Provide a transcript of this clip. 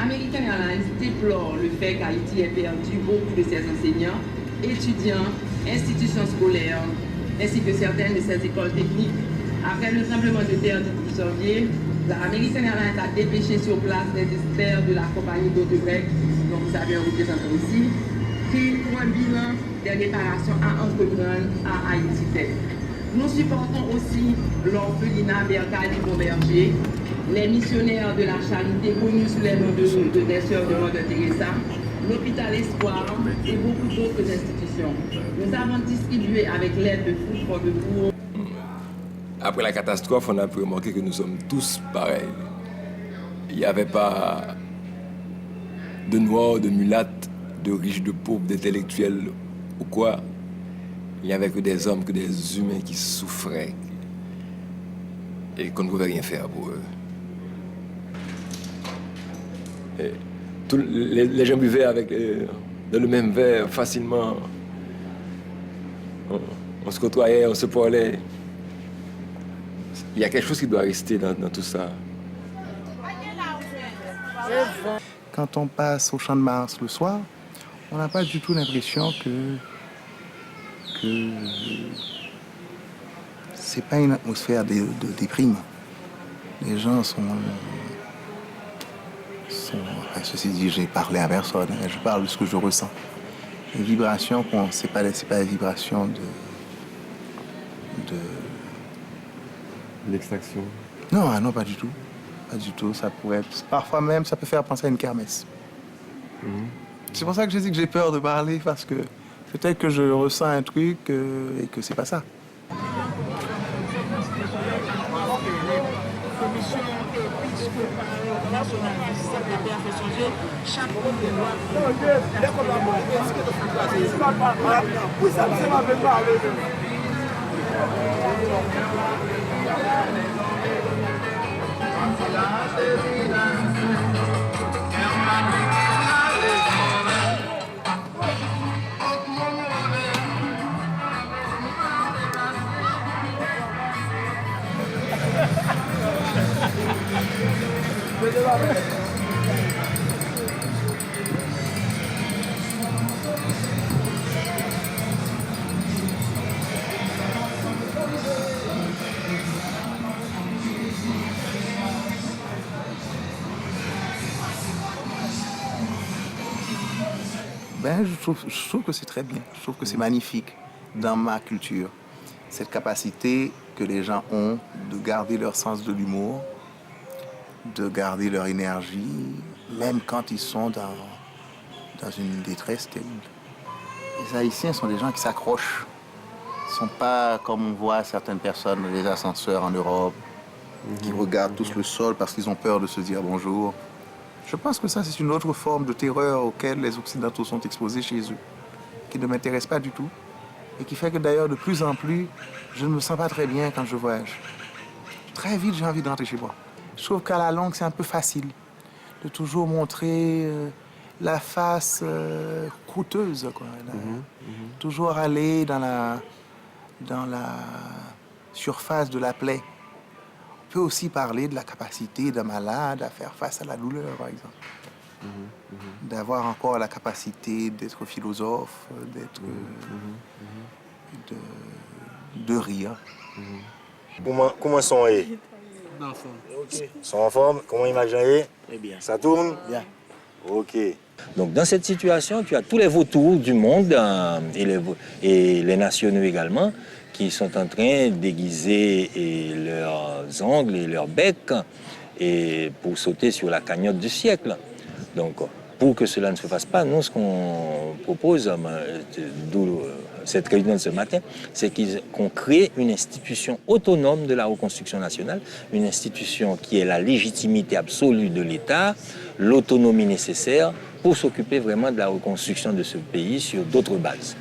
American Airlines déplore le fait qu'Haïti ait perdu beaucoup de ses enseignants, étudiants, institutions scolaires, ainsi que certaines de ses écoles techniques. Après le tremblement de terre du 12 janvier, la American Airlines a dépêché sur place des experts de la compagnie d'Odebrecht, dont vous avez un représentant ici, qui pour un bilan des réparations à entreprendre à Haïti Tech. Nous supportons aussi l'orphelinat Bertali Bomberger, les missionnaires de la charité connus sous les noms des Sœurs de Mother Teresa, l'hôpital Espoir et beaucoup d'autres institutions. Nous avons distribué avec l'aide de Food for the Poor. Après la catastrophe, on a pu remarquer que nous sommes tous pareils. Il n'y avait pas de noirs, de mulattes, de riches, de pauvres, d'intellectuels ou quoi. Il n'y avait que des hommes, que des humains qui souffraient et qu'on ne pouvait rien faire pour eux. Et les gens buvaient dans le même verre facilement. On se côtoyait, on se parlait. Il y a quelque chose qui doit rester dans tout ça. Quand on passe au Champ de Mars le soir, on n'a pas du tout l'impression que c'est pas une atmosphère de déprime. Les gens sont ceci dit, j'ai parlé à personne, je parle de ce que je ressens. Les vibrations, c'est pas des vibrations de l'extraction. Non, non, pas du tout. Pas du tout. Ça pourrait être... Parfois même, ça peut faire penser à une kermesse. C'est pour ça que je dis que j'ai peur de parler, parce que peut-être que je ressens un truc et que c'est pas ça. Ben, je trouve que c'est très bien. Je trouve que c'est magnifique dans ma culture. Cette capacité que les gens ont de garder leur sens de l'humour, de garder leur énergie, même quand ils sont dans une détresse terrible. Les Haïtiens sont des gens qui s'accrochent. Ils ne sont pas comme on voit certaines personnes dans les ascenseurs en Europe, qui regardent tous le sol parce qu'ils ont peur de se dire bonjour. Je pense que ça, c'est une autre forme de terreur auquel les Occidentaux sont exposés chez eux, qui ne m'intéresse pas du tout, et qui fait que d'ailleurs, de plus en plus, je ne me sens pas très bien quand je voyage. Très vite, j'ai envie de rentrer chez moi. Je trouve qu'à la longue, c'est un peu facile de toujours montrer la face coûteuse, quoi. Toujours aller dans la surface de la plaie. On peut aussi parler de la capacité d'un malade à faire face à la douleur, par exemple. D'avoir encore la capacité d'être philosophe, de rire. Comment sont ils? En forme. Ils sont en forme? Comment imaginer? Très bien. Ça tourne? Bien. Ok. Donc dans cette situation, tu as tous les vautours du monde et les nationaux également qui sont en train d'aiguiser leurs ongles et leurs becs et pour sauter sur la cagnotte du siècle. Donc pour que cela ne se fasse pas, nous ce qu'on propose, d'où cette réunion de ce matin, c'est qu'on crée une institution autonome de la reconstruction nationale, une institution qui ait la légitimité absolue de l'État, l'autonomie nécessaire pour s'occuper vraiment de la reconstruction de ce pays sur d'autres bases.